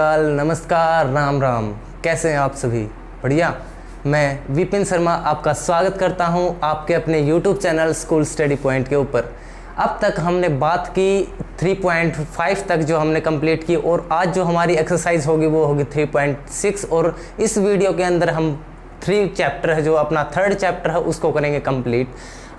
नमस्कार, राम राम। कैसे हैं आप सभी? बढ़िया। मैं विपिन शर्मा आपका स्वागत करता हूं आपके अपने YouTube channel school study point के ऊपर। अब तक हमने बात की 3.5 तक जो हमने कंप्लीट की, और आज जो हमारी एक्सरसाइज होगी वो होगी 3.6। और इस वीडियो के अंदर हम 3 चैप्टर है, जो अपना 3rd चैप्टर है, उसको करेंगे कंप्लीट।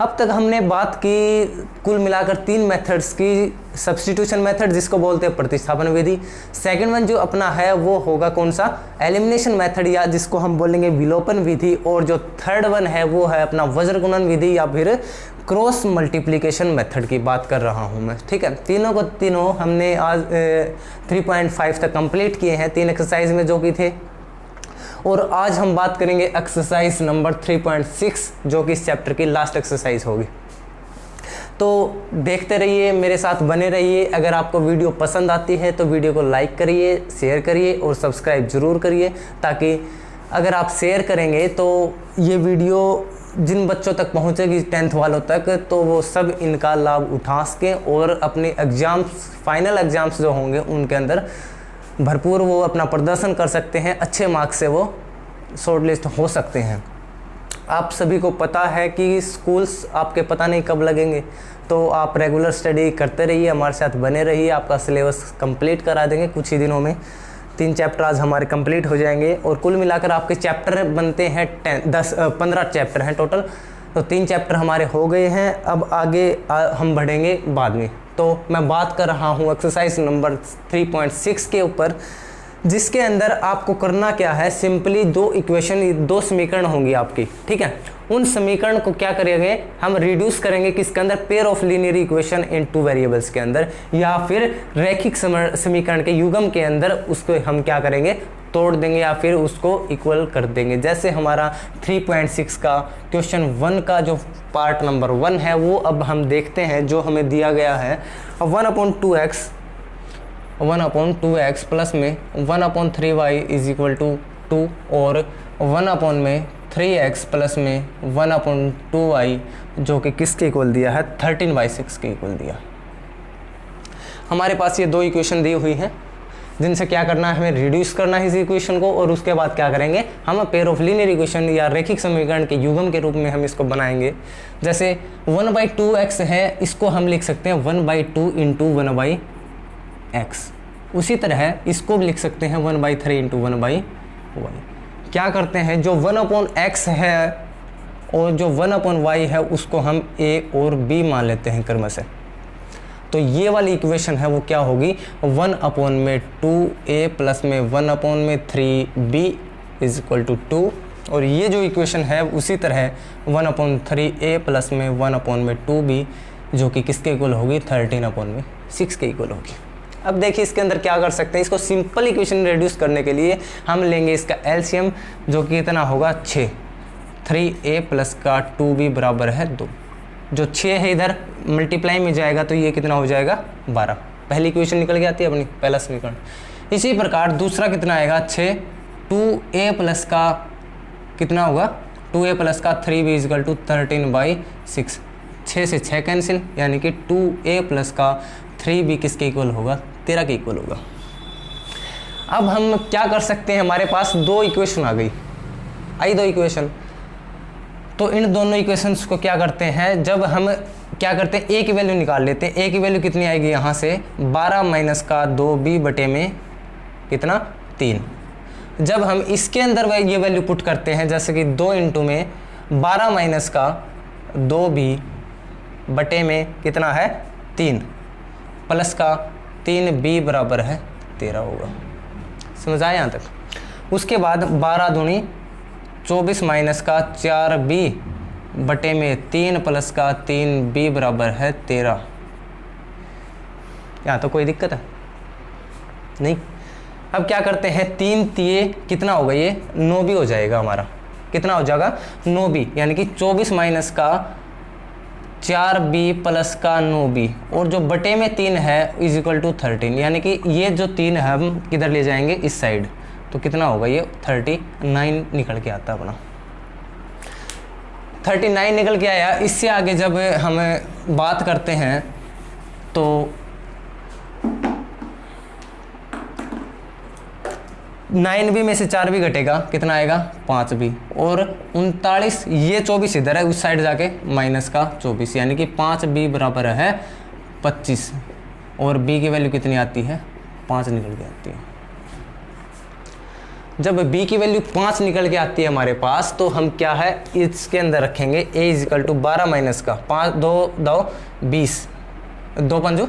अब तक हमने बात की कुल मिलाकर 3 मेथड्स की। सब्स्टिट्यूशन मेथड जिसको बोलते हैं प्रतिस्थापन विधि, सेकंड वन जो अपना है वो होगा कौन सा, एलिमिनेशन मेथड या जिसको हम बोलेंगे विलोपन विधि, और जो 3rd वन है वो है अपना वज्र गुणन विधि या फिर क्रॉस मल्टीप्लिकेशन मेथड की बात कर रहा हूँ मैं। ठीक है, तीनों हमने आज 3.5 तक कंप्लीट किए हैं 3 एक्सरसाइज में जो कि थे। और आज हम बात करेंगे एक्सरसाइज नंबर 3.6 जो कि इस चैप्टर की लास्ट एक्सरसाइज होगी। तो देखते रहिए, मेरे साथ बने रहिए। अगर आपको वीडियो पसंद आती है तो वीडियो को लाइक करिए, शेयर करिए और सब्सक्राइब ज़रूर करिए, ताकि अगर आप शेयर करेंगे तो ये वीडियो जिन बच्चों तक पहुंचेगी 10th वालों तक, तो वो सब इनका लाभ उठा सकें और अपने एग्ज़ाम्स, फाइनल एग्ज़ाम्स जो होंगे उनके अंदर भरपूर वो अपना प्रदर्शन कर सकते हैं। अच्छे मार्क्स से वो शॉर्ट लिस्ट हो सकते हैं। आप सभी को पता है कि स्कूल्स आपके पता नहीं कब लगेंगे, तो आप रेगुलर स्टडी करते रहिए, हमारे साथ बने रहिए। आपका सिलेबस कंप्लीट करा देंगे कुछ ही दिनों में। 3 चैप्टर आज हमारे कंप्लीट हो जाएंगे और कुल मिलाकर आपके चैप्टर बनते हैं 15 चैप्टर हैं टोटल। तो 3 चैप्टर हमारे हो गए हैं। अब आगे हम बढ़ेंगे बाद में। तो मैं बात कर रहा हूँ एक्सरसाइज नंबर 3.6 के ऊपर, जिसके अंदर आपको करना क्या है, सिंपली 2 समीकरण होंगी आपकी। ठीक है, उन समीकरण को क्या करेंगे हम, रिड्यूस करेंगे किसके अंदर, pair of linear equation in 2 variables के अंदर, या फिर रैखिक समीकरण के युग्म के अंदर उसको हम क्या करेंगे, तोड़ देंगे या फिर उसको इक्वल कर देंगे। जैसे हमारा 3.6 का क्वेश्चन 1 का जो पार्ट नंबर 1 है वो अब हम देखते हैं। जो हमें दिया गया है 1/2x प्लस में 1/3y इज इक्वल टू 2 और 1 में 3x प्लस में 1/2y जो कि किसके इक्वल दिया है, 13/6 के इक्वल दिया। हमारे पास ये 2 इक्वेशन दी हुई हैं, जिनसे क्या करना है, हमें रिड्यूस करना है इस इक्वेशन को, और उसके बाद क्या करेंगे हम पेयर ऑफ लीनियर इक्वेशन या रैखिक समीकरण के युग्म के रूप में हम इसको बनाएंगे। जैसे 1/2x है, इसको हम लिख सकते हैं 1/2 इंटू 1/x। उसी तरह इसको भी लिख सकते हैं 1/3 इंटू 1/y। क्या करते हैं, जो 1/x है और जो 1/y है उसको हम a और b मान लेते हैं क्रम से। तो ये वाली इक्वेशन है वो क्या होगी, 1/2a प्लस में 1/3b इज इक्वल टू 2। और ये जो इक्वेशन है उसी तरह 1/3a प्लस में 1/2b जो कि किसके इक्वल होगी, 13/6 के इक्वल होगी। अब देखिए इसके अंदर क्या कर सकते हैं, इसको सिंपल इक्वेशन रिड्यूस करने के लिए हम लेंगे इसका एलसीएम, जो कि कितना होगा 6। 3a प्लस का 2b बराबर है 2। जो 6 है इधर मल्टीप्लाई में जाएगा तो ये कितना हो जाएगा, 12। पहली इक्वेशन निकल के आती है अपनी, पहला समीकरण। इसी प्रकार दूसरा कितना आएगा, 6। 2a प्लस का कितना होगा, 2a प्लस का 3b इजकल टू 13/6। 6 से 6 कैंसिल, यानी कि 2a प्लस का 3b किसके इक्वल होगा, 13 के इक्वल होगा। अब हम क्या कर सकते हैं, हमारे पास 2 इक्वेशन आ गई, आई 2 इक्वेशन। तो इन दोनों इक्वेशंस को क्या करते हैं, जब हम क्या करते हैं a की वैल्यू निकाल लेते हैं। a की वैल्यू कितनी आएगी यहाँ से, 12 माइनस का 2b बटे में कितना, 3। जब हम इसके अंदर ये वैल्यू पुट करते हैं, जैसे कि 2 इंटू में 12 माइनस का 2b बटे में कितना है, 3 प्लस का 3b बराबर है 13 होगा। समझ आया यहाँ तक। उसके बाद 12 दूनी 24 माइनस का 4b बटे में 3 प्लस का 3b बराबर है 13। यहाँ तो कोई दिक्कत है नहीं। अब क्या करते हैं, 3 तिये कितना होगा, ये 9b हो जाएगा हमारा। कितना हो जाएगा, 9b, यानी कि 24 माइनस का 4b प्लस का 9b, और जो बटे में 3 है इज इक्वल टू 13, यानी कि ये जो 3 है हम किधर ले जाएंगे, इस साइड। तो कितना होगा, ये 39 निकल के आता अपना। 39 निकल के आया। इससे आगे जब हम बात करते हैं तो 9b में से 4b घटेगा, कितना आएगा 5b, और 39, ये 24 इधर है, उस साइड जाके माइनस का 24, यानी कि 5b बराबर है 25, और b की वैल्यू कितनी आती है 5 निकल के आती है। जब b की वैल्यू 5 निकल के आती है हमारे पास, तो हम क्या है इसके अंदर रखेंगे a इजिकल टू 12 माइनस का 5 2 2 20 2 5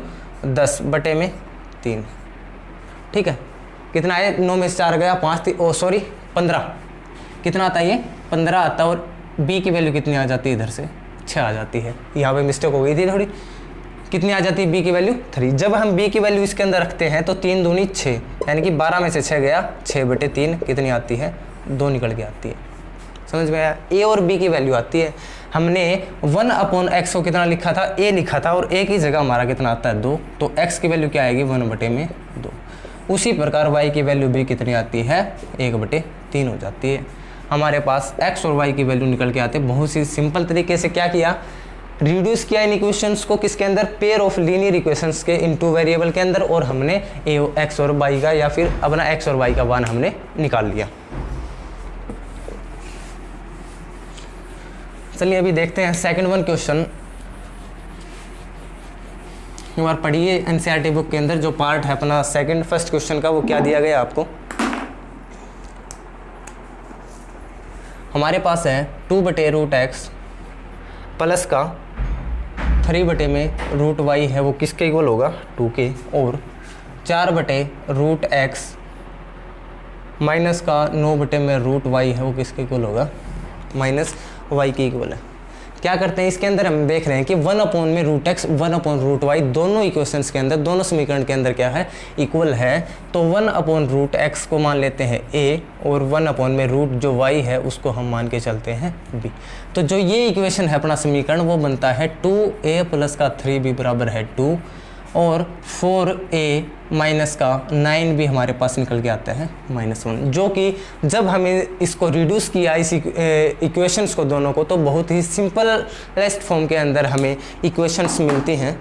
10 बटे में 3, ठीक है। कितना है 9 में से 4 गया 5 15, कितना आता है ये 15 आता है, और b की वैल्यू कितनी आ जाती है इधर से 6 आ जाती है, यहाँ पे मिस्टेक हो गई थी थोड़ी, कितनी आ जाती है b की वैल्यू 3। जब हम b की वैल्यू इसके अंदर रखते हैं तो 3 दूनी 6, यानी कि 12 में से 6 गया 6 बटे 3, कितनी आती है 2 निकल के आती है। समझ में आया। a और b की वैल्यू आती है, हमने 1/x को कितना लिखा था a लिखा था, और a की जगह हमारा कितना आता है 2, तो x की वैल्यू क्या आएगी 1 बटे में 2। उसी प्रकार y की वैल्यू भी कितनी आती है 1 बटे 3 हो जाती है। हमारे पास x और y की वैल्यू निकल के आते हैं। बहुत ही सिंपल तरीके से क्या किया, रिड्यूस किया इन इक्वेशंस को किसके अंदर, पेयर ऑफ लीनियर इक्वेशंस के इनटू वेरिएबल के अंदर, और हमने x और y का या फिर अपना x और y का मान हमने निकाल लिया। चलिए अभी देखते हैं सेकंड वन क्वेश्चन। एक बार पढ़िए एनसीईआरटी बुक के अंदर जो पार्ट है अपना फर्स्ट क्वेश्चन का, वो क्या दिया गया आपको। हमारे पास है 2 बटे रूट एक्स प्लस का 3 बटे में रूट वाई है, वो किसके इक्वल होगा 2 के, और 4 बटे रूट एक्स माइनस का 9 बटे में रूट वाई है, वो किसके इक्वल होगा माइनस वाई के इक्वल है। क्या करते हैं इसके अंदर हम देख रहे हैं कि 1 में रूट एक्स 1 रूट वाई दोनों इक्वेशंस के अंदर, दोनों समीकरण के अंदर क्या है इक्वल है, तो 1 रूट एक्स को मान लेते हैं a, और 1 में रूट जो y है उसको हम मान के चलते हैं b। तो जो ये इक्वेशन है अपना समीकरण वो बनता है 2a प्लस का 3b बराबर है 2, और 4a माइनस का 9b हमारे पास निकल के आता है -1, जो कि जब हमें इसको रिड्यूस किया इस इक्वेशंस को दोनों को, तो बहुत ही सिंपलेस्ट फॉर्म के अंदर हमें इक्वेशंस मिलती हैं।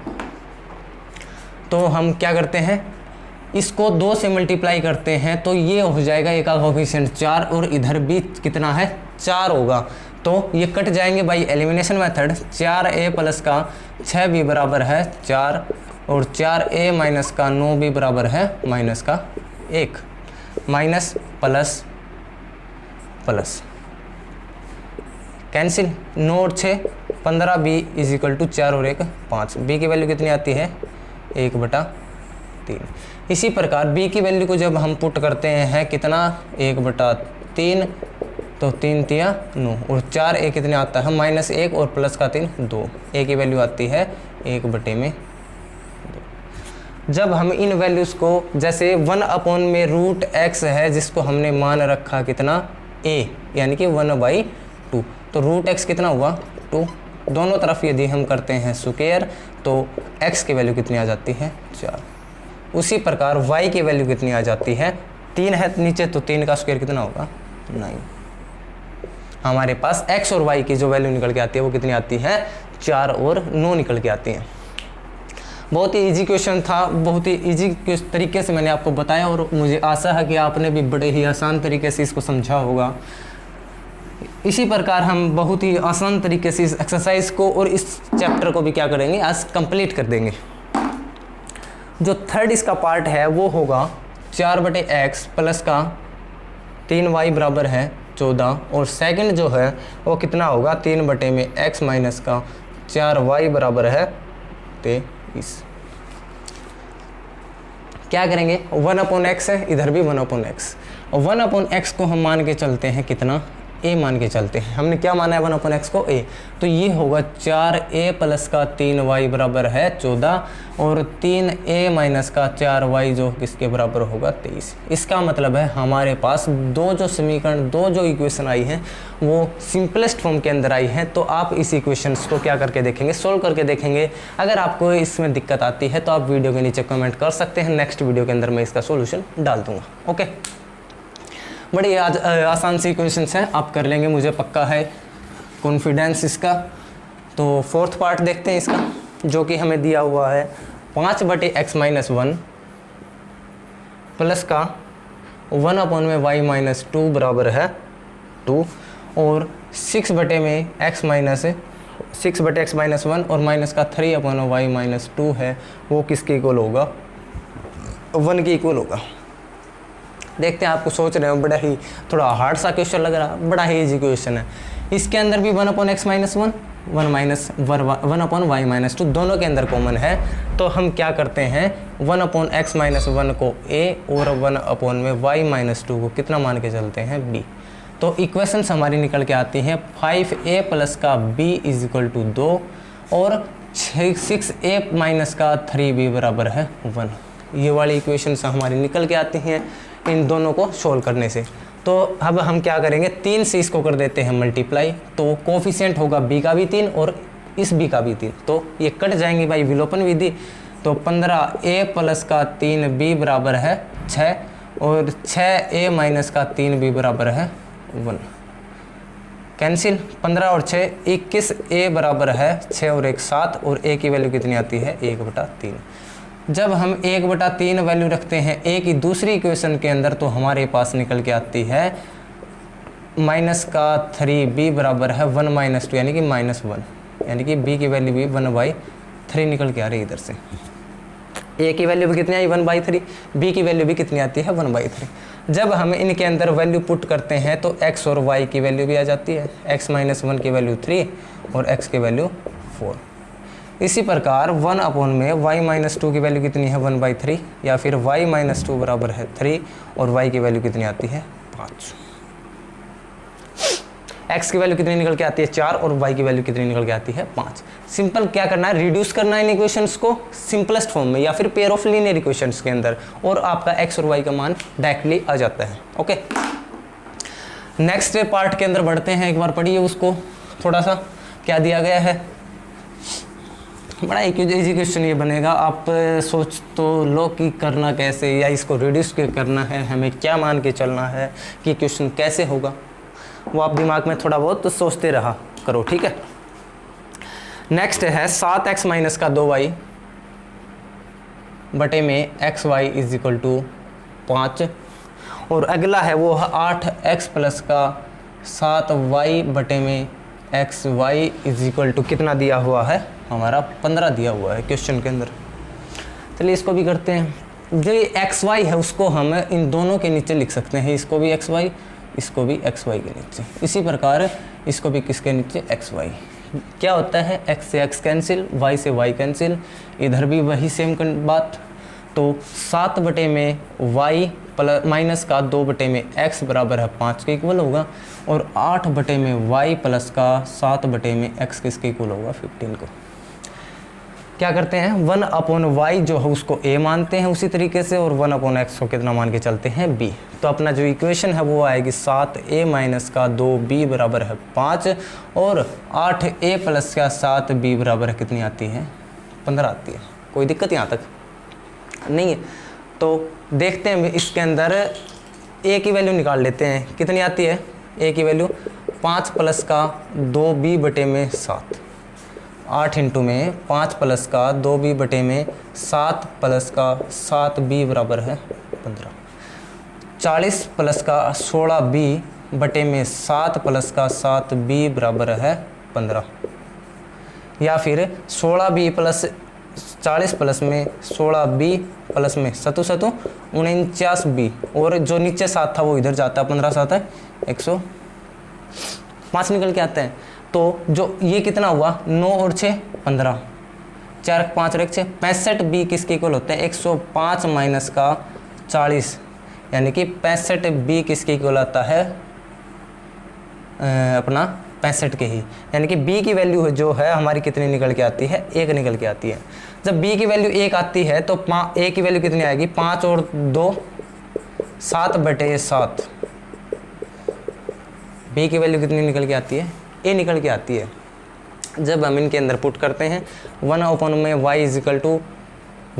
तो हम क्या करते हैं, इसको 2 से मल्टीप्लाई करते हैं, तो ये हो जाएगा एक का कोफिशिएंट 4, और इधर भी कितना है 4 होगा, तो ये कट जाएंगे by elimination method. 4a plus का 6b बराबर है 4, और 4a माइनस का 9b बराबर है माइनस का 1, माइनस प्लस प्लस कैंसिल, 9 और 6 15b इज इक्वल टू 4 और 1 5। b की वैल्यू कितनी आती है 1/3। इसी प्रकार b की वैल्यू को जब हम पुट करते हैं कितना 1/3, तो 3 तिया 9, और 4a कितने आता है -1 और प्लस का 3 2, a की वैल्यू आती है 1 बटे में 2। जब हम इन वैल्यूज़ को, जैसे 1 में रूट एक्स है जिसको हमने मान रखा कितना a, यानी कि 1/2, तो रूट एक्स कितना हुआ 2, दोनों तरफ यदि हम करते हैं स्क्वायर तो x की वैल्यू कितनी आ जाती है 4। उसी प्रकार y की वैल्यू कितनी आ जाती है 3 है नीचे, तो 3 का स्क्वायर कितना होगा 9। हमारे पास x और y की जो वैल्यू निकल के आती है वो कितनी आती है 4 और 9 निकल के आती है। बहुत ही इजी क्वेश्चन था, बहुत ही इजी तरीके से मैंने आपको बताया, और मुझे आशा है कि आपने भी बड़े ही आसान तरीके से इसको समझा होगा। इसी प्रकार हम बहुत ही आसान तरीके से इस एक्सरसाइज को और इस चैप्टर को भी क्या करेंगे आज कंप्लीट कर देंगे। जो थर्ड इसका पार्ट है वो होगा 4/x प्लस का 3y बराबर है 14, और सेकंड जो है वो कितना होगा 3 में x माइनस का 4y बराबर है 23। क्या करेंगे 1/x है, इधर भी 1/x, और 1/x को हम मान के चलते हैं कितना a मान के चलते हैं। हमने क्या माना है 1/x को a, तो ये होगा 4a प्लस का 3y बराबर है 14, और 3a माइनस का 4y जो किसके बराबर होगा 23। इसका मतलब है हमारे पास दो जो समीकरण, दो जो इक्वेशन आई हैं वो सिंपलेस्ट फॉर्म के अंदर आई हैं। तो आप इस इक्वेशंस को क्या करके देखेंगे, सोल्व करके देखेंगे। अगर आपको इसमें दिक्कत आती है तो आप वीडियो के नीचे कमेंट कर सकते हैं, नेक्स्ट वीडियो के अंदर मैं इसका सोल्यूशन डाल दूँगा। ओके, बड़ी आज आसान सी क्वेश्चंस हैं, आप कर लेंगे, मुझे पक्का है, कॉन्फिडेंस इसका। तो फोर्थ पार्ट देखते हैं इसका, जो कि हमें दिया हुआ है 5/x - 1 प्लस का 1 अपॉन में y माइनस 2 बराबर है 2 और 6 बटे में x माइनस 6 बटे x माइनस 1 और माइनस का 3 अपॉन y माइनस 2 है वो किसके इक्वल होगा, 1 के इक्वल होगा। देखते हैं, आपको सोच रहे हो बड़ा ही थोड़ा हार्ड सा क्वेश्चन लग रहा, बड़ा ही इजी क्वेश्चन है। इसके अंदर भी 1 upon x minus 1 1 upon y minus 2 दोनों के अंदर कॉमन है, तो हम क्या करते हैं 1 अपॉन x माइनस 1 को a और 1 अपॉन में y माइनस 2 को कितना मान के चलते हैं b। तो इक्वेशंस हमारी निकल के आती हैं 5a प्लस का b इज इक्वल टू 2 और 6a माइनस का 3b बराबर है 1। ये वाली इक्वेशंस हमारी निकल के आती हैं इन दोनों को सोल्व करने से। तो अब हम क्या करेंगे, 3 से इसको कर देते हैं मल्टीप्लाई, तो कोफिशिएंट होगा b का भी 3 और इस b का भी 3, तो ये कट जाएंगे भाई विलोपन विधि। तो 15a प्लस का 3b बराबर है 6 और 6a माइनस का 3b बराबर है 1। कैंसिल, 15 और 6 21a बराबर है 6 और 1 7 और a की वैल्यू कितनी आती है 1/3। जब हम 1/3 वैल्यू रखते हैं a की दूसरी इक्वेशन के अंदर तो हमारे पास निकल के आती है माइनस का 3b बराबर है 1 माइनस 2 यानी कि माइनस 1, यानी कि b की वैल्यू भी 1/3 निकल के आ रही है इधर से। a की वैल्यू भी कितनी आई 1/3, b की वैल्यू भी कितनी आती है 1/3। जब हम इनके अंदर वैल्यू पुट करते हैं तो x और y की वैल्यू भी आ जाती है, x माइनस 1 की वैल्यू 3 और x की वैल्यू 4। इसी प्रकार 1 अपॉन में y माइनस 2 की वैल्यू कितनी है 1/3 या फिर y माइनस 2 बराबर है 3 और y की वैल्यू कितनी आती है 5। x की वैल्यू कितनी निकल के आती है 4 और y की वैल्यू कितनी निकल के आती है 5। सिंपल क्या करना है, रिड्यूस करना है इन इक्वेशंस को सिंपलेस्ट फॉर्म में या फिर पेयर ऑफ लीनियर इक्वेशंस के अंदर और आपका x और y का मान डायरेक्टली आ जाता है। ओके, नेक्स्ट पार्ट के अंदर बढ़ते हैं, एक बार पढ़िए उसको थोड़ा सा क्या दिया गया है। बड़ा इजी क्वेश्चन ये बनेगा, आप सोच तो लो कि करना कैसे या इसको रिड्यूस करना है, हमें क्या मान के चलना है कि क्वेश्चन कैसे होगा, वो आप दिमाग में थोड़ा बहुत तो सोचते रहा करो, ठीक है। नेक्स्ट है 7x माइनस का 2y बटे में xy इज इक्वल टू 5 और अगला है वो 8x प्लस का 7y बटे में xy इज इक्वल टू कितना दिया हुआ है हमारा 15 दिया हुआ है क्वेश्चन के अंदर। चलिए इसको भी करते हैं। जो ये xy है उसको हम इन दोनों के नीचे लिख सकते हैं, इसको भी xy इसको भी xy के नीचे, इसी प्रकार इसको भी किसके नीचे xy। क्या होता है x से x कैंसिल, y से y कैंसिल, इधर भी वही सेम बात। तो 7 बटे में y प्लस माइनस का 2 बटे में x बराबर है 5 के इक्वल होगा और 8 बटे में y प्लस का 7 बटे में x किसके इक्वल होगा 15 को। क्या करते हैं 1 अपॉन y जो है उसको a मानते हैं उसी तरीके से और 1 अपॉन x को कितना मान के चलते हैं b। तो अपना जो इक्वेशन है वो आएगी 7a माइनस का 2b बराबर है 5 और 8a प्लस का 7b बराबर है कितनी आती है 15 आती है। कोई दिक्कत यहाँ तक नहीं है। तो देखते हैं इसके अंदर a की वैल्यू निकाल लेते हैं, कितनी आती है a की वैल्यू 5 प्लस का 2b बटे में 7, 8 इंटू में 5 प्लस का 2b बटे में 7 प्लस का 7b बराबर है 15, 40 प्लस का 16b बटे में 7 प्लस का 7b बराबर है 15 या फिर 16b प्लस 40 प्लस में 16b प्लस में 7 49b और जो नीचे 7 था वो इधर जाता है, 15 7 है 105 निकल के आते हैं। तो जो ये कितना हुआ 9 और 6 15, 4 5 और 1 6 65b किसके इक्वल होते हैं 105 माइनस का 40 यानी कि 65b किसके इक्वल आता है अपना 65 के ही, यानी कि b की वैल्यू जो है हमारी कितनी निकल के आती है 1 निकल के आती है। जब b की वैल्यू 1 आती है तो a की वैल्यू कितनी आएगी 5 और 2 7 बटे 7, b की वैल्यू कितनी निकल के आती है a निकल के आती है। जब हम इनके अंदर पुट करते हैं 1 अपॉन में y इज इक्वल टू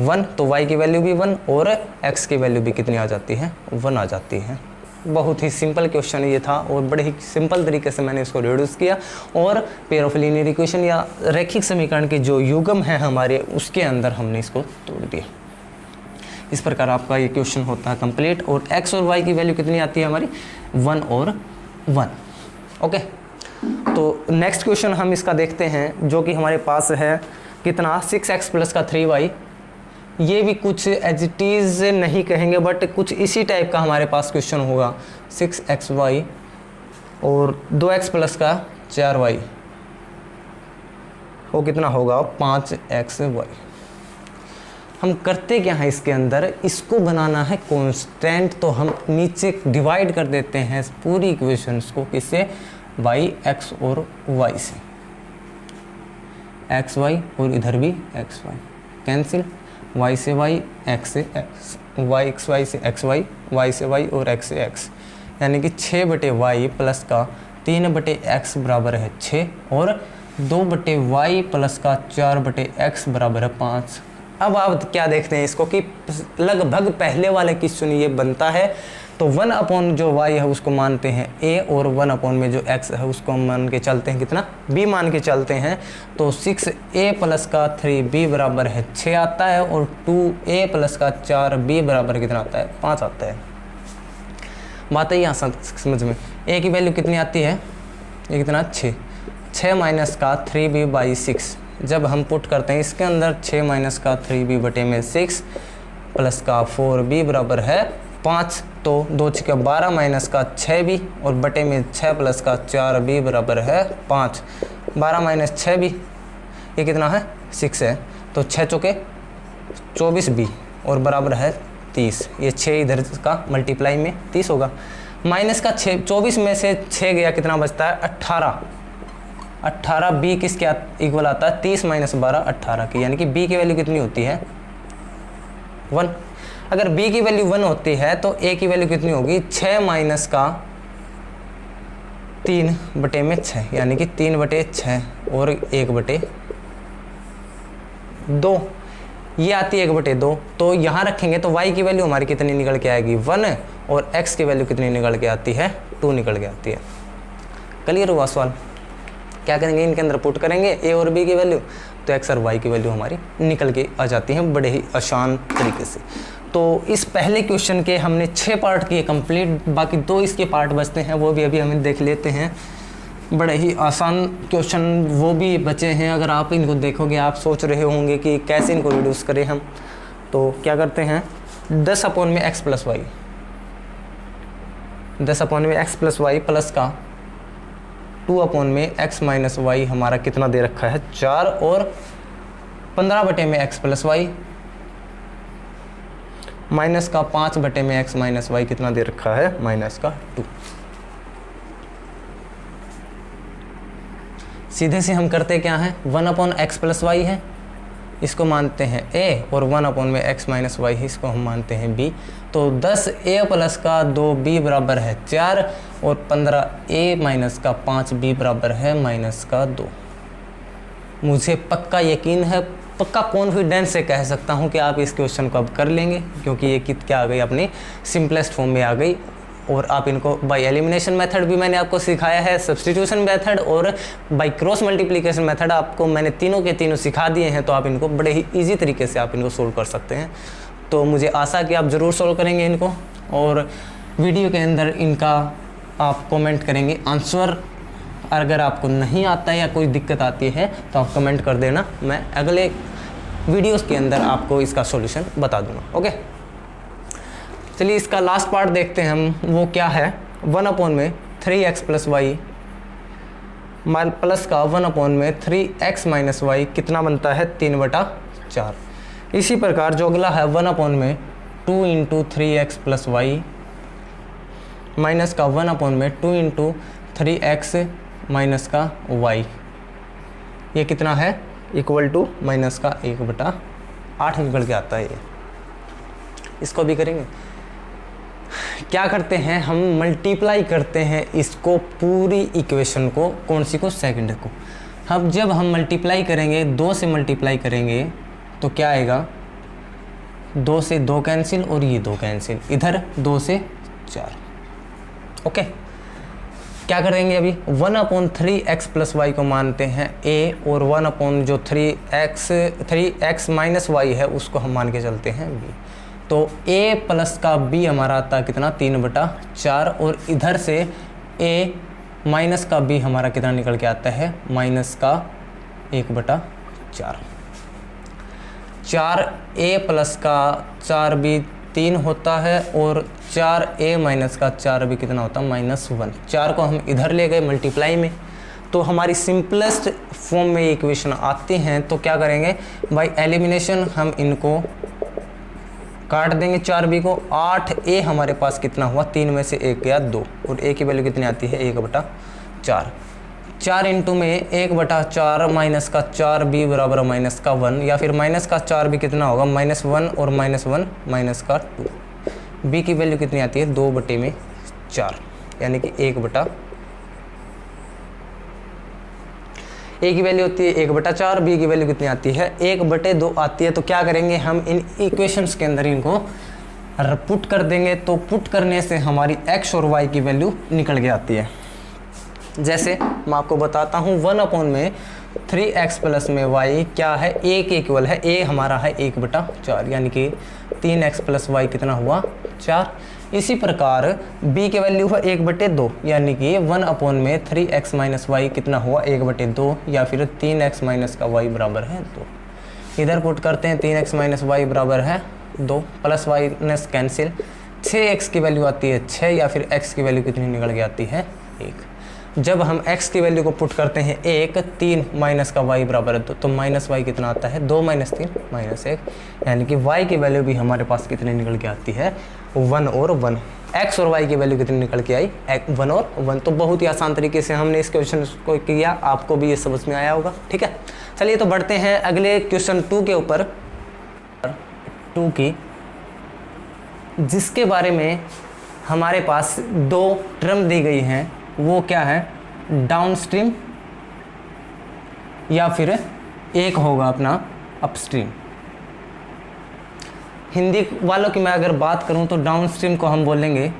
1 तो y की वैल्यू भी 1 और x की वैल्यू भी कितनी आ जाती है 1 आ जाती है। बहुत ही सिंपल क्वेश्चन ये था और बड़े ही सिंपल तरीके से मैंने इसको रिड्यूस किया और पेयर ऑफ लीनियर इक्वेशन या रैखिक समीकरण के जो युग्म है हमारे उसके अंदर हमने इसको तोड़ दिया। इस प्रकार आपका ये क्वेश्चन होता है कंप्लीट। और x और y की वैल्यू कितनी आती है हमारी 1 और 1। ओके, तो नेक्स्ट क्वेश्चन हम इसका देखते हैं जो कि हमारे पास है कितना 6x प्लस का 3y। ये भी कुछ एज इट इज़ नहीं कहेंगे बट कुछ इसी टाइप का हमारे पास क्वेश्चन होगा। 6xy और 2x प्लस का 4y वो कितना होगा 5xy। हम करते क्या है इसके अंदर, इसको बनाना है कांस्टेंट, तो हम नीचे डिवाइड कर देते हैं पूरी इक्वेशंस को किससे, बाई x और y से। xy और इधर भी xy कैंसिल, y से y, x से x, y से xy, y से y और x से x, यानी कि 6/y प्लस का 3/x बराबर है 6 और 2/y प्लस का 4/x बराबर है 5। अब आप क्या देखते हैं इसको कि लगभग पहले वाले क्वेश्चन ये बनता है, तो 1 अपॉन जो y है उसको मानते हैं a और 1 अपॉन में जो x है उसको हम मान के चलते हैं कितना b मान के चलते हैं। तो 6a प्लस का 3b बराबर है 6 आता है और 2a प्लस का 4b बराबर कितना आता है 5 आता है। बात है यहाँ समझ में, a की वैल्यू कितनी आती है, ये कितना 6 माइनस का 3b बाई 6, जब हम पुट करते हैं इसके अंदर 6 माइनस का 3b बटे में 6 प्लस का 4b बराबर है 5, तो 2 6 12 माइनस का 6b और बटे में 6 प्लस का 4b बराबर है 5। 12 माइनस 6b ये कितना है 6 है, तो 6 चौके 24b और बराबर है 30। ये 6 इधर का मल्टीप्लाई में 30 होगा। माइनस का 6 24 में से 6 गया कितना बचता है 18 b किसके इक्वल आता है 30 माइनस 12 18 की, यानी कि b की वैल्यू कितनी होती है 1। अगर b की वैल्यू 1 होती है तो a की वैल्यू कितनी होगी 6 माइनस का 3 बटे में 6, यानी कि 3/6 और 1/2 ये आती है 1/2। तो यहाँ रखेंगे तो y की वैल्यू हमारी कितनी निकल के आएगी 1 और x की वैल्यू कितनी निकल के आती है 2 निकल के आती है। क्लियर हुआ सवाल। क्या करेंगे इनके अंदर पुट करेंगे a और b की वैल्यू, तो x और y की वैल्यू हमारी निकल के आ जाती हैं बड़े ही आसान तरीके से। तो इस पहले क्वेश्चन के हमने 6 पार्ट किए कंप्लीट, बाकी 2 इसके पार्ट बचते हैं वो भी अभी हमें देख लेते हैं। बड़े ही आसान क्वेश्चन वो भी बचे हैं, अगर आप इनको देखोगे आप सोच रहे होंगे कि कैसे इनको रिड्यूस करें हम। तो क्या करते हैं 10 अपॉन में x प्लस वाई, 10 अपॉन में x प्लस वाई प्लस का 2 अपॉन में x माइनस वाई हमारा कितना दे रखा है 4 और 15 बटे में x प्लस वाई माइनस का 5 बटे में x माइनस वाई कितना दे रखा है माइनस का 2। सीधे से हम करते क्या हैं 1 अपॉन एक्स प्लस वाई है, इसको मानते हैं a और 1 अपॉन में x माइनस वाई है, इसको हम मानते हैं b। तो 10a प्लस का 2b बराबर है 4 और 15a माइनस का 5b बराबर है माइनस का 2। मुझे पक्का यकीन है, पक्का कॉन्फिडेंस से कह सकता हूं कि आप इस क्वेश्चन को अब कर लेंगे, क्योंकि ये कित क्या आ गई अपनी सिंपलेस्ट फॉर्म में आ गई। और आप इनको बाय एलिमिनेशन मेथड भी मैंने आपको सिखाया है, सब्स्टिट्यूशन मेथड और बाय क्रॉस मल्टीप्लिकेशन मेथड आपको मैंने तीनों के तीनों सिखा दिए हैं, तो आप इनको बड़े ही ईजी तरीके से आप इनको सोल्व कर सकते हैं। तो मुझे आशा कि आप ज़रूर सोल्व करेंगे इनको, और वीडियो के अंदर इनका आप कमेंट करेंगे आंसर। अगर आपको नहीं आता है या कोई दिक्कत आती है तो आप कमेंट कर देना, मैं अगले वीडियोस के अंदर आपको इसका सॉल्यूशन बता दूंगा। ओके, चलिए इसका लास्ट पार्ट देखते हैं हम, वो क्या है 1 अपॉन में 3x प्लस वाई प्लस का 1 अपॉन में 3x माइनस वाई कितना बनता है 3/4। इसी प्रकार जो अगला है 1 अपॉन में 2 into 3x plus Y minus का 1 अपॉन में 2 इंटू 3x माइनस का y, ये कितना है इक्वल टू माइनस का 1/8 निकल के आता है। ये इसको भी करेंगे, क्या करते हैं हम मल्टीप्लाई करते हैं इसको पूरी इक्वेशन को, कौन सी को सेकंड को। अब जब हम मल्टीप्लाई करेंगे 2 से मल्टीप्लाई करेंगे तो क्या आएगा 2 से 2 कैंसिल और ये 2 कैंसिल, इधर 2 से 4। ओके, क्या करेंगे अभी 1 अपॉन 3x प्लस वाई को मानते हैं a और 1 अपॉन जो 3x माइनस वाई है उसको हम मान के चलते हैं b। तो a प्लस का b हमारा आता है कितना 3/4 और इधर से a माइनस का b हमारा कितना निकल के आता है माइनस का 1/4। 4a प्लस का 4b 3 होता है और 4a माइनस का 4b कितना होता है -1। 4 को हम इधर ले गए मल्टीप्लाई में, तो हमारी सिंपलेस्ट फॉर्म में ये इक्वेशन आती हैं। तो क्या करेंगे बाय एलिमिनेशन, हम इनको काट देंगे 4b को। 8a हमारे पास कितना हुआ 3 में से 1 गया 2 और a की वैल्यू कितनी आती है 1/4। 4 इंटू में 1/4 माइनस का 4b बराबर माइनस का 1, या फिर माइनस का 4b कितना होगा -1 और -1 माइनस का 2। b की वैल्यू कितनी आती है 2/4 यानी कि 1/, a की वैल्यू होती है 1/4, b की वैल्यू कितनी आती है 1/2 आती है। तो क्या करेंगे हम इन इक्वेशंस के अंदर इनको पुट कर देंगे, तो पुट करने से हमारी x और y की वैल्यू निकल के आती है। जैसे मैं आपको बताता हूँ 1 में 3x प्लस में y क्या है a के इक्वल है, a हमारा है 1/4 यानी कि 3x प्लस y कितना हुआ 4। इसी प्रकार b की वैल्यू है 1/2 यानी कि 1 में 3x माइनस y कितना हुआ 1/2 या फिर 3x माइनस का y बराबर है 2। इधर पुट करते हैं 3x माइनस y बराबर है 2, प्लस माइनस कैंसिल, 6x की वैल्यू आती है 6 या फिर x की वैल्यू कितनी निकल के आती है 1। जब हम x की वैल्यू को पुट करते हैं 1, 3 माइनस का y बराबर है 2, तो माइनस y कितना आता है 2 - 3 -1 यानी कि y की वैल्यू भी हमारे पास कितनी निकल के आती है 1 और 1। x और y की वैल्यू कितनी निकल के आई 1 और 1। तो बहुत ही आसान तरीके से हमने इस क्वेश्चन को किया, आपको भी ये समझ में आया होगा। ठीक है, चलिए तो बढ़ते हैं अगले क्वेश्चन 2 के ऊपर, 2 की, जिसके बारे में हमारे पास 2 टर्म दी गई हैं। वो क्या है डाउनस्ट्रीम या फिर एक होगा अपना अपस्ट्रीम। हिंदी वालों की मैं अगर बात करूं तो डाउनस्ट्रीम को हम बोलेंगे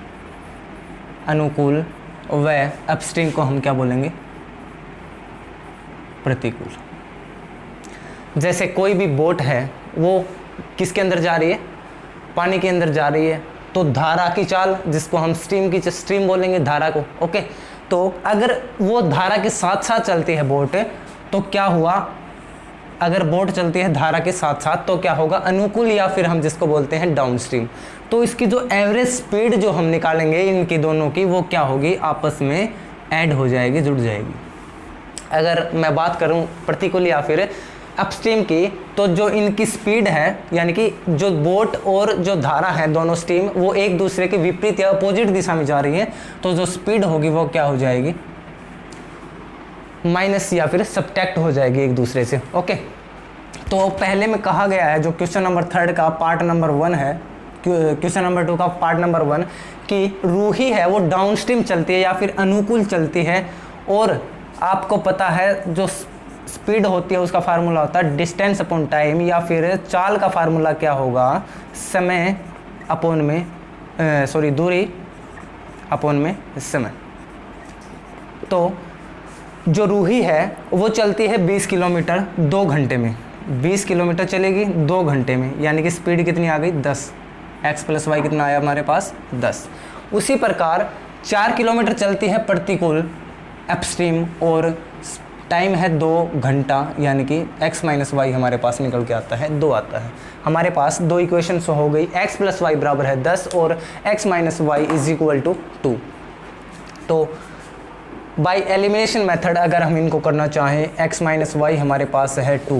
अनुकूल व अपस्ट्रीम को हम क्या बोलेंगे प्रतिकूल। जैसे कोई भी बोट है वो किसके अंदर जा रही है पानी के अंदर जा रही है, तो धारा की चाल जिसको हम स्ट्रीम बोलेंगे धारा को। ओके, तो अगर वो धारा के साथ साथ चलती है बोट, तो क्या हुआ अगर बोट चलती है धारा के साथ साथ तो क्या होगा अनुकूल या फिर हम जिसको बोलते हैं डाउनस्ट्रीम। तो इसकी जो एवरेज स्पीड जो हम निकालेंगे इनकी दोनों की वो क्या होगी आपस में ऐड हो जाएगी, जुड़ जाएगी। अगर मैं बात करूं प्रतिकूल या फिर अपस्ट्रीम की, तो जो इनकी स्पीड है यानी कि जो बोट और जो धारा है दोनों स्ट्रीम वो एक दूसरे के विपरीत या अपोजिट दिशा में जा रही है, तो जो स्पीड होगी वो क्या हो जाएगी माइनस या फिर सब्ट्रैक्ट हो जाएगी एक दूसरे से। ओके, तो पहले में कहा गया है जो क्वेश्चन नंबर 3 का पार्ट नंबर 1 है, क्वेश्चन नंबर 2 का पार्ट नंबर 1 कि रूही है वो डाउनस्ट्रीम चलती है या फिर अनुकूल चलती है, और आपको पता है जो स्पीड होती है उसका फार्मूला होता है डिस्टेंस अपॉन टाइम, या फिर चाल का फार्मूला क्या होगा समय अपॉन में दूरी अपॉन में समय। तो जो रूही है वो चलती है 20 किलोमीटर 2 घंटे में, 20 किलोमीटर चलेगी 2 घंटे में, यानी कि स्पीड कितनी आ गई 10, x प्लस वाई कितना आया हमारे पास 10। उसी प्रकार 4 किलोमीटर चलती है प्रतिकूल अपस्ट्रीम और टाइम है 2 घंटा, यानी कि x माइनस वाई हमारे पास निकल के आता है 2 आता है। हमारे पास 2 इक्वेशंस हो गई, x प्लस वाई बराबर है 10 और x minus y is equal to 2। तो बाय एलिमिनेशन मेथड अगर हम इनको करना चाहें, x माइनस वाई हमारे पास है 2,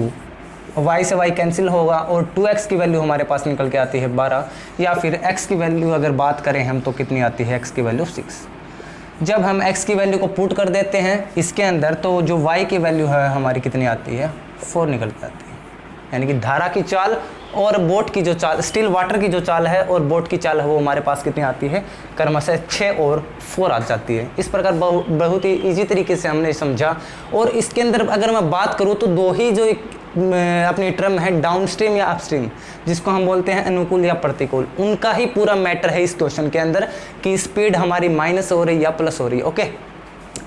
y से y कैंसिल होगा और 2x की वैल्यू हमारे पास निकल के आती है 12, या फिर x की वैल्यू अगर बात करें हम तो कितनी आती है x की वैल्यू 6। जब हम x की वैल्यू को पुट कर देते हैं इसके अंदर, तो जो y की वैल्यू है हमारी कितनी आती है 4 निकल के आती है, यानी कि धारा की चाल और बोट की जो चाल, स्टिल वाटर की जो चाल है और बोट की चाल है वो हमारे पास कितनी आती है क्रमशः 6 और 4 आ जाती है। इस प्रकार बहुत ही ईजी तरीके से हमने समझा। और इसके अंदर अगर मैं बात करूँ तो 2 ही जो अपनी टर्म है डाउनस्ट्रीम या अपस्ट्रीम, जिसको हम बोलते हैं अनुकूल या प्रतिकूल, उनका ही पूरा मैटर है इस क्वेश्चन के अंदर कि स्पीड हमारी माइनस हो रही है या प्लस हो रही है। ओके,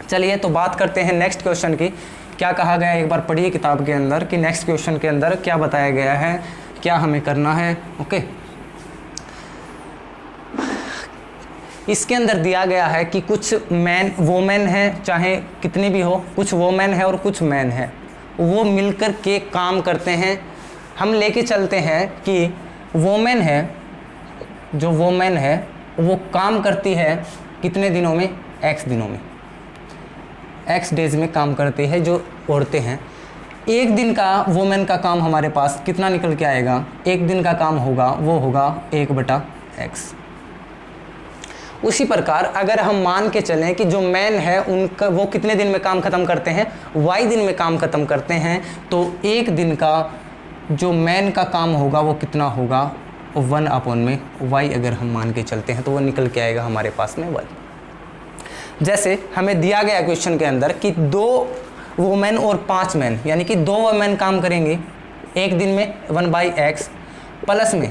चलिए तो बात करते हैं नेक्स्ट क्वेश्चन की। क्या कहा गया है एक बार पढ़िए किताब के अंदर कि नेक्स्ट क्वेश्चन के अंदर क्या बताया गया है, क्या हमें करना है। ओके, इसके अंदर दिया गया है कि कुछ वोमेन है, चाहे कितनी भी हो, कुछ वोमेन है और कुछ मैन है, वो मिलकर के काम करते हैं। हम लेके चलते हैं कि वोमेन है, जो वोमेन है वो काम करती है कितने दिनों में, एक्स दिनों में, एक्स डेज में काम करती है जो औरतें हैं। एक दिन का वोमेन का काम हमारे पास कितना निकल के आएगा, एक दिन का काम होगा वो होगा 1/x। उसी प्रकार अगर हम मान के चलें कि जो मैन है उनका वो कितने दिन में काम ख़त्म करते हैं, y दिन में काम ख़त्म करते हैं, तो एक दिन का जो मैन का काम होगा वो कितना होगा, 1/y अगर हम मान के चलते हैं तो वो निकल के आएगा हमारे पास में y। जैसे हमें दिया गया क्वेश्चन के अंदर कि 2 वुमेन और 5 मैन, यानी कि 2 वुमेन काम करेंगे एक दिन में 1/x, प्लस में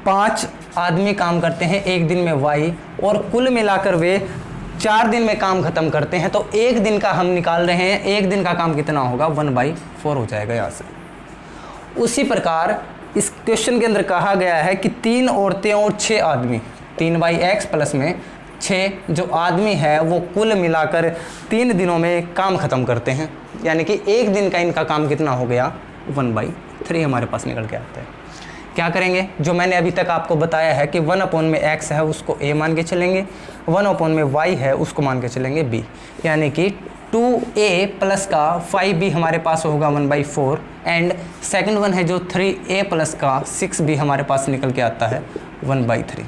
5 आदमी काम करते हैं एक दिन में y, और कुल मिलाकर वे 4 दिन में काम ख़त्म करते हैं। तो एक दिन का हम निकाल रहे हैं, एक दिन का काम कितना होगा, 1/4 हो जाएगा यहाँ से। उसी प्रकार इस क्वेश्चन के अंदर कहा गया है कि 3 औरतें और 6 आदमी, 3/x प्लस में 6 जो आदमी है वो कुल मिलाकर 3 दिनों में काम ख़त्म करते हैं, यानी कि एक दिन का इनका काम कितना हो गया, 1/3 हमारे पास निकल के आता है। क्या करेंगे, जो मैंने अभी तक आपको बताया है कि 1/x है उसको a मान के चलेंगे, 1/y है उसको मान के चलेंगे b, यानी कि 2a प्लस का 5b हमारे पास होगा 1/4, एंड सेकंड वन है जो 3a प्लस का 6b हमारे पास निकल के आता है 1/3।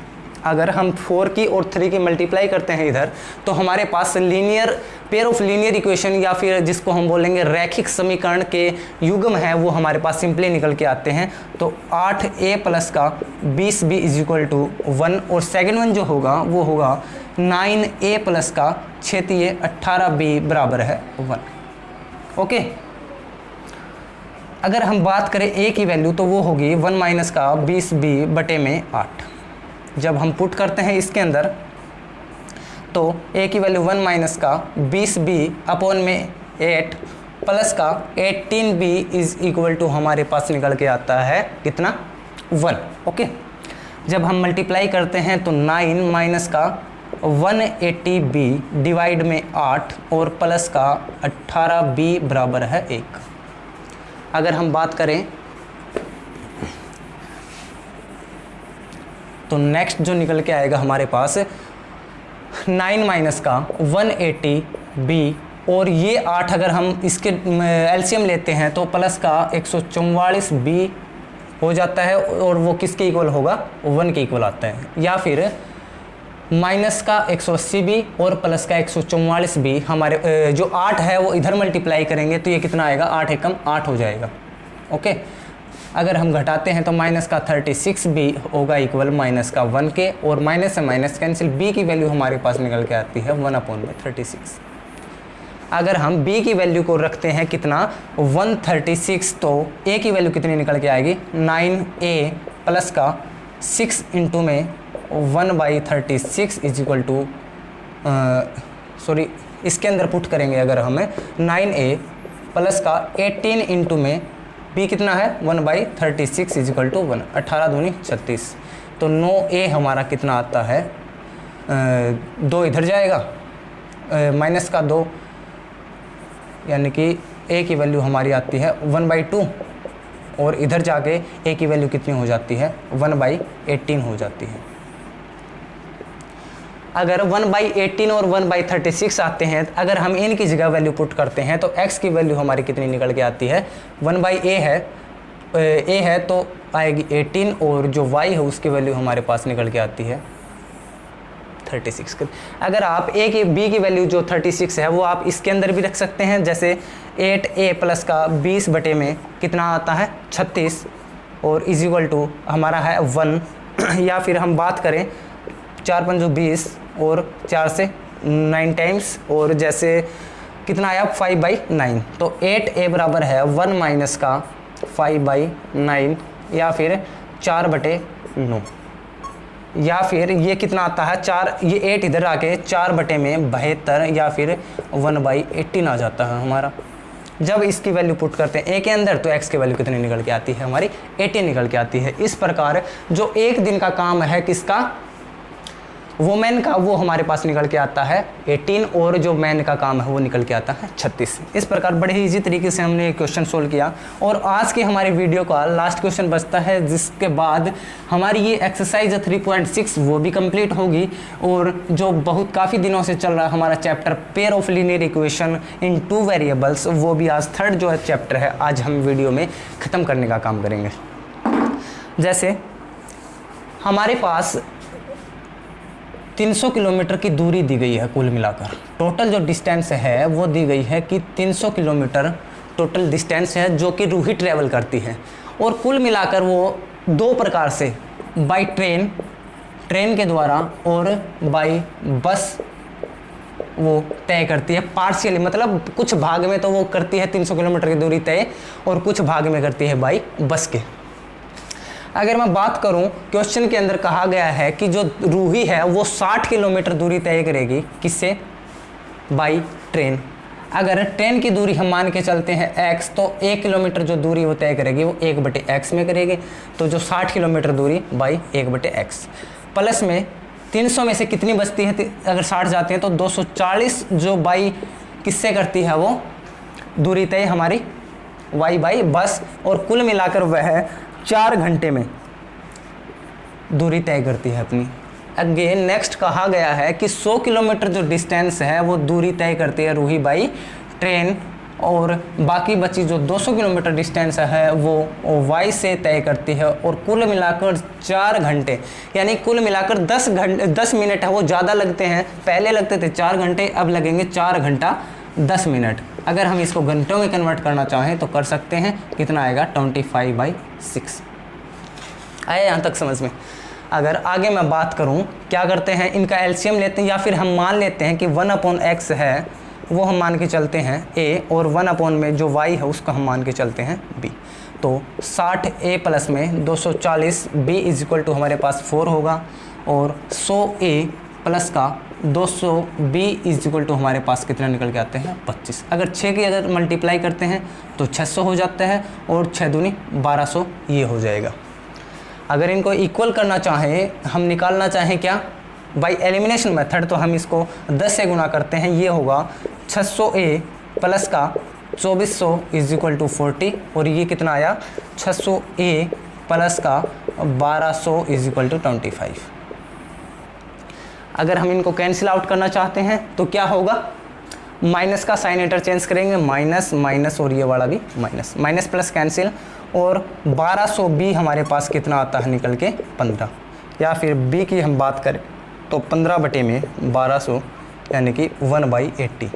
अगर हम 4 की और 3 की मल्टीप्लाई करते हैं इधर, तो हमारे पास linear pair of linear equation, या फिर जिसको हम बोलेंगे रैखिक समीकरण के युग्म है, वो हमारे पास सिंपली निकल के आते हैं। तो 8a प्लस का 20b इज इक्वल टू 1, और सेकेंड वन जो होगा वो होगा 9a प्लस का 6 18b बराबर है 1। ओके, अगर हम बात करें a की वैल्यू तो वो होगी 1 माइनस का 20b बटे में 8। जब हम पुट करते हैं इसके अंदर तो a की वैल्यू 1 माइनस का 20b अपॉन में 8 प्लस का 18b इज इक्वल टू हमारे पास निकल के आता है कितना, 1। ओके, जब हम मल्टीप्लाई करते हैं तो 9 माइनस का 180b डिवाइड में 8 और प्लस का 18b बराबर है 1। अगर हम बात करें तो नेक्स्ट जो निकल के आएगा हमारे पास 9 माइनस का 180b, और ये 8 अगर हम इसके एलसीएम लेते हैं तो प्लस का 144b हो जाता है, और वो किसके इक्वल होगा, 1 के इक्वल आता है। या फिर माइनस का 180b और प्लस का 144b, हमारे जो 8 है वो इधर मल्टीप्लाई करेंगे तो ये कितना आएगा, 8 एकम 8 हो जाएगा। ओके, अगर हम घटाते हैं तो माइनस का 36b होगा इक्वल माइनस का 1 के, और माइनस से माइनस कैंसिल, b की वैल्यू हमारे पास निकल के आती है 1/36। अगर हम b की वैल्यू को रखते हैं कितना, 136, तो a की वैल्यू कितनी निकल के आएगी, 9a प्लस का 6 इंटू में 1/36 इज इक्वल टू, सॉरी इसके अंदर पुट करेंगे अगर हमें 9a प्लस का 18 इंटू में b कितना है, 1/36 इज इक्वल टू 1, 18 दूनी 36। तो 9a हमारा कितना आता है, 2 इधर जाएगा, माइनस का 2, यानी कि a की वैल्यू हमारी आती है 1/2, और इधर जाके a की वैल्यू कितनी हो जाती है, 1/18 हो जाती है। अगर 1/18 और 1/36 आते हैं, अगर हम इनकी जगह वैल्यू पुट करते हैं तो x की वैल्यू हमारी कितनी निकल के आती है, 1/a है तो आएगी 18, और जो y है उसकी वैल्यू हमारे पास निकल के आती है 36। अगर आप b की वैल्यू जो 36 है वो आप इसके अंदर भी रख सकते हैं, जैसे 8a प्लस का 20 बटे में कितना आता है, 36, और इज इक्वल टू हमारा है 1। या फिर हम बात करें 4 5 20 और 4 से 9 टाइम्स, और जैसे कितना आया 5/9, तो 8a बराबर है 1 माइनस का 5/9, या फिर 4/9, या फिर ये कितना आता है 4, ये 8 इधर आके 4 बटे में 72, या फिर 1/18 आ जाता है हमारा। जब इसकी वैल्यू पुट करते हैं a के अंदर तो x की वैल्यू कितनी निकल के आती है, हमारी 18 निकल के आती है। इस प्रकार जो एक दिन का काम है किसका, वोमेन का वो हमारे पास निकल के आता है 18 और जो मैन का काम है वो निकल के आता है 36। इस प्रकार बड़े ही इजी तरीके से हमने क्वेश्चन सोल्व किया। और आज के हमारे वीडियो का लास्ट क्वेश्चन बचता है, जिसके बाद हमारी ये एक्सरसाइज 3.6 वो भी कंप्लीट होगी। और जो बहुत काफ़ी दिनों से चल रहा है हमारा chapter pair of linear equation in 2 variables, वो भी आज थर्ड जो चैप्टर है आज हम वीडियो में ख़त्म करने का काम करेंगे। जैसे हमारे पास 300 किलोमीटर की दूरी दी गई है, कुल मिलाकर टोटल जो डिस्टेंस है वो दी गई है कि 300 किलोमीटर टोटल डिस्टेंस है जो कि रूही ट्रैवल करती है। और कुल मिलाकर वो 2 प्रकार से, बाय ट्रेन के द्वारा और बाय बस वो तय करती है। पार्शियली मतलब कुछ भाग में तो वो करती है 300 किलोमीटर की दूरी तय, और कुछ भाग में करती है बाय बस के। अगर मैं बात करूं, क्वेश्चन के अंदर कहा गया है कि जो रूही है वो 60 किलोमीटर दूरी तय करेगी, किससे? By train. अगर ट्रेन की दूरी हम मान के चलते हैं x, तो 1 किलोमीटर जो दूरी वो तय करेगी वो 1/x में करेगी। तो जो 60 किलोमीटर दूरी बाई 1/x प्लस में 300 में से कितनी बचती है? अगर 60 जाते हैं तो 240 जो बाई किससे करती है वो दूरी तय हमारी y बाई बस, और कुल मिलाकर वह 4 घंटे में दूरी तय करती है अपनी। अगेन नेक्स्ट कहा गया है कि 100 किलोमीटर जो डिस्टेंस है वो दूरी तय करती है रूही बाई ट्रेन, और बाकी बची जो 200 किलोमीटर डिस्टेंस है वो वाई से तय करती है। और कुल मिलाकर 4 घंटे, यानी कुल मिलाकर 10 मिनट है वो ज़्यादा लगते हैं। पहले लगते थे 4 घंटे, अब लगेंगे 4 घंटा 10 मिनट। अगर हम इसको घंटों में कन्वर्ट करना चाहें तो कर सकते हैं। कितना आएगा? 25/6। आया यहाँ तक समझ में? अगर आगे मैं बात करूँ, क्या करते हैं, इनका एलसीएम लेते हैं, या फिर हम मान लेते हैं कि 1/x है वो हम मान के चलते हैं a, और 1/ में जो y है उसको हम मान के चलते हैं b। तो 60a प्लस में 240 b इज हमारे पास 4 होगा, और 100a प्लस का 200b इज हमारे पास कितना निकल के आते हैं? 25। अगर 6 की अगर मल्टीप्लाई करते हैं तो 600 हो जाता है, और 6 दूनी 1200 ये हो जाएगा। अगर इनको इक्वल करना चाहें, हम निकालना चाहें क्या? बाय एलिमिनेशन मेथड, तो हम इसको 10 से गुना करते हैं। ये होगा 600a प्लस का 2400 इज 40, और ये कितना आया? 600a प्लस का 1200 इज 25। अगर हम इनको कैंसिल आउट करना चाहते हैं तो क्या होगा? माइनस का साइन इंटरचेंज करेंगे, माइनस माइनस, और ये वाला भी माइनस, माइनस प्लस कैंसिल। और 1200 b हमारे पास कितना आता है निकल के? 15। या फिर b की हम बात करें तो 15/1200 यानी कि 1/80।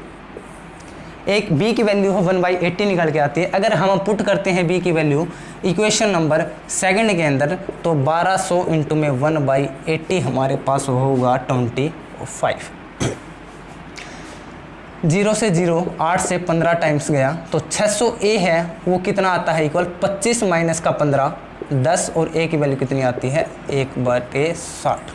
एक b की वैल्यू हो 1/80 निकल के आती है। अगर हम पुट करते हैं b की वैल्यू इक्वेशन नंबर 2 के अंदर, तो 1200 इंटू में 1/80 हमारे पास होगा 25। 0 से 0 8 से 15 टाइम्स गया, तो 600a है वो कितना आता है? इक्वल 25 माइनस का 15 10, और a की वैल्यू कितनी आती है? 1/60।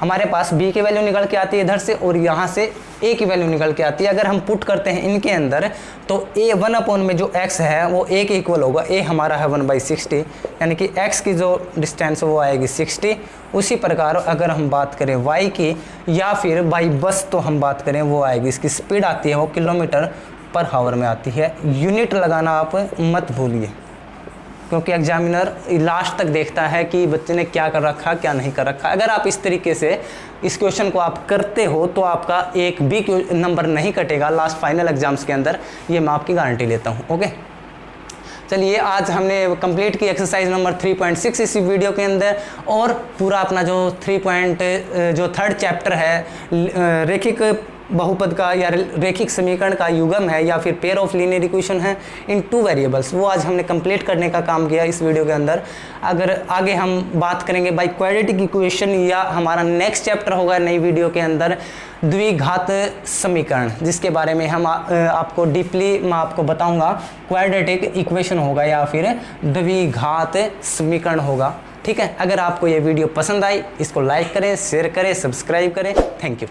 हमारे पास b की वैल्यू निकल के आती है इधर से, और यहाँ से a की वैल्यू निकल के आती है। अगर हम पुट करते हैं इनके अंदर, तो a 1/ में जो x है वो a के इक्वल होगा। a हमारा है 1/60, यानी कि x की जो डिस्टेंस वो आएगी 60। उसी प्रकार अगर हम बात करें y की, या फिर बाई बस तो हम बात करें, वो आएगी, इसकी स्पीड आती है वो km/h में आती है। यूनिट लगाना आप मत भूलिए, क्योंकि एग्जामिनर लास्ट तक देखता है कि बच्चे ने क्या कर रखा क्या नहीं कर रखा। अगर आप इस तरीके से इस क्वेश्चन को आप करते हो तो आपका एक भी नंबर नहीं कटेगा लास्ट फाइनल एग्जाम्स के अंदर, ये मैं आपकी गारंटी लेता हूँ। ओके, चलिए आज हमने कंप्लीट की एक्सरसाइज नंबर 3.6 इसी वीडियो के अंदर, और पूरा अपना जो जो थर्ड चैप्टर है रेखिक बहुपद का या रेखिक समीकरण का युग्म है, या फिर पेयर ऑफ लीनियर इक्वेशन है इन 2 वेरिएबल्स, वो आज हमने कंप्लीट करने का काम किया इस वीडियो के अंदर। अगर आगे हम बात करेंगे बाय क्वाड्रेटिक इक्वेशन, या हमारा नेक्स्ट चैप्टर होगा नई वीडियो के अंदर द्विघात समीकरण, जिसके बारे में हम आपको डीपली मैं आपको बताऊंगा। क्वाड्रेटिक इक्वेशन होगा या फिर द्विघात समीकरण होगा। ठीक है, अगर आपको ये वीडियो पसंद आई, इसको लाइक करें, शेयर करें, सब्सक्राइब करें। Thank you.